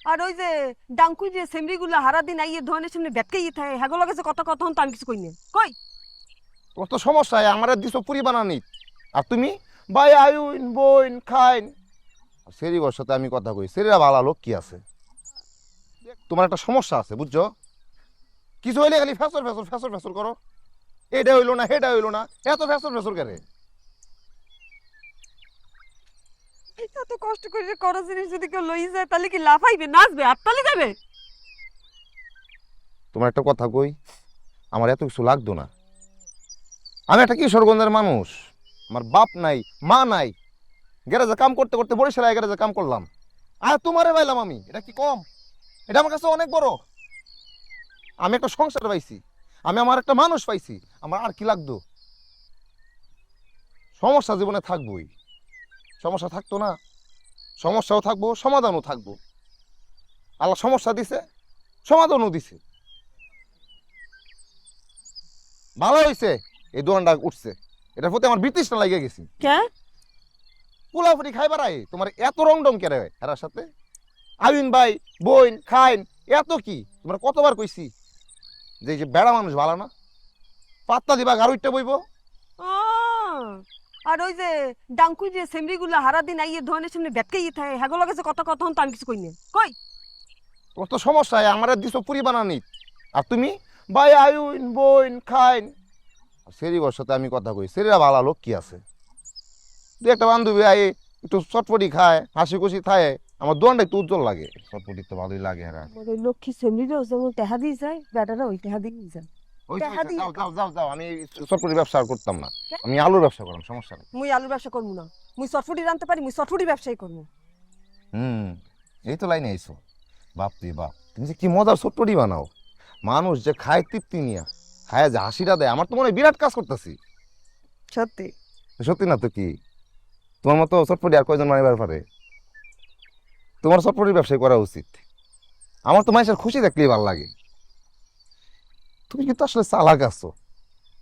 আর ওই যে ডাঙ্কুই যে সেমরিগুলো হারা দিন আইয়ে ধোয়ানের সামনে বেটকেই থাকে হেগুলো কাছে কত কথা হন তো আমি কিছু কই না কই। কত সমস্যা আমার দিছ পুরি বানানি আর তুমি ভাই আয়ুন বইন খাইন। সেরিগর সাথে আমি কথা কই, সেরিরা ভালো লোক কি আছে? তোমার একটা সমস্যা আছে বুঝছো? কিছু হইলে খালি ফেসর ফেসর ফেসর ফেসর করো, এটা হইলো না হেটা হইলো না, এত ফেসর ফেসর করে। এত কষ্ট করে করো জিনিস যদি কেউ লই যায় তাহলে কি লাফাইবে নাচবে হাততালি দেবে? তোমার একটা কথা কই, আমার এত কিছু লাগতো না। আমি একটা কিশোরগঞ্জের মানুষ, আমার বাপ নাই মা নাই, গ্যারেজে কাম করতে করতে বরিশালে গ্যারেজে কাম করলাম, আর তোমারে পাইলাম আমি, এটা কি কম? এটা আমার কাছে অনেক বড়। আমি একটা সংসার পাইছি, আমি আমার একটা মানুষ পাইছি, আমার আর কি লাগতো? সমস্যা জীবনে থাকবোই, সমস্যা থাকতো না? সমস্যাও থাকবো, সমাধানও থাকবো। আল্লাহ সমস্যা দিছে, সমাধানও দিছে। ভালো হয়েছে এই দোকানটা উঠছে, এটার প্রতি আমার বিতৃষ্ণা লাগিয়ে গেছি। কে? পোলাফুটি খাইবার আই তোমার এত রং ডং কেরে হেরার সাথে? আইন ভাই বইন খাইন, এত কি তোমার কতবার কইছি যে এই যে বেড়া মানুষ ভালো না, পাত্তা দিবা গারুইটা বইব। ও আর ওই যে ডাঙ্কুই যে সেমরিগুলো হারা দিন আইয়ে ধোয়ানের সামনে বেটকেই থাকে হেগুলো কাছে কত কথা হন তো আমি কিছু কই না কই। কত সমস্যা আমার দিছ পুরি বানানি আর তুমি ভাই আইন বইন খাইন। সেরিগর সাথে আমি কথা কই, সেরিরা ভালো লোক কি আছে? দু একটা বান্ধবী আই একটু চটপটি খায়, হাসি খুশি খায়, আমার দোকানটা একটু উজ্জ্বল লাগে। চটপটি তো ভালোই লাগে হেরা। আমার ওই লক্ষ্মী সেমরিরও যেমন টেহা দিয়ে যায় বেটারা ওই টেহা দিয়ে যায়। ওই টাকা দিয়ে যাও যাও যাও যাও, আমি চটপটি ব্যবসা আর করতাম না, আমি আলুর ব্যবসা করলাম, সমস্যা নেই। মুই আলুর ব্যবসা করবো না, মুই চটফুটি রানতে পারি, মুই চটফুটি ব্যবসায়ী করবো। হুম, এই তো লাইনে আইছো। বাপ রে বাপ, তুমি যে কি মজার চটপটি বানাও, মানুষ যে খায় তৃপ্তি নিয়া, খায় যে হাসিটা দেয়, আমার তো মনে হয় বিরাট কাজ করতেছি। সত্যি? সত্যি না তো কি? তোমার মতো চটপটি আর কয়জন মানিবার পারে? তোমার চটপটির ব্যবসায় করা উচিত। আমার তো মানুষের খুশি দেখলেই ভালো লাগে। তুমি কিন্তু আসলে চালাক আছো,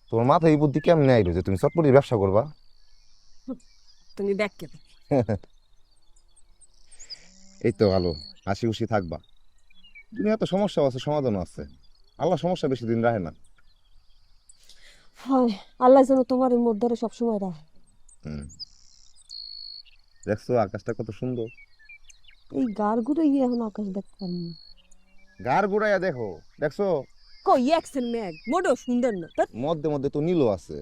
তোমার মাথায় এই বুদ্ধি কেমনে আইলো যে তুমি চটপটির ব্যবসা করবা? তুমি ব্যাগ কে? এই তো ভালো, হাসি খুশি থাকবা। তুমি এত সমস্যা আছে, সমাধানও আছে। আল্লাহ সমস্যা বেশি দিন রাখে না। হয় আল্লাহ যেন তোমার এই মধ্যে সবসময় রাখে। হুম, দেখছো আকাশটা কত সুন্দর। এই গার গুঁড়ো গিয়ে এখন আকাশ দেখতে পারি না। গার গুড়াইয়া দেখো, দেখছো? কই একছেন মেঘ মোটেও সুন্দর না তোর। মধ্যে মধ্যে তো নীলও আছে।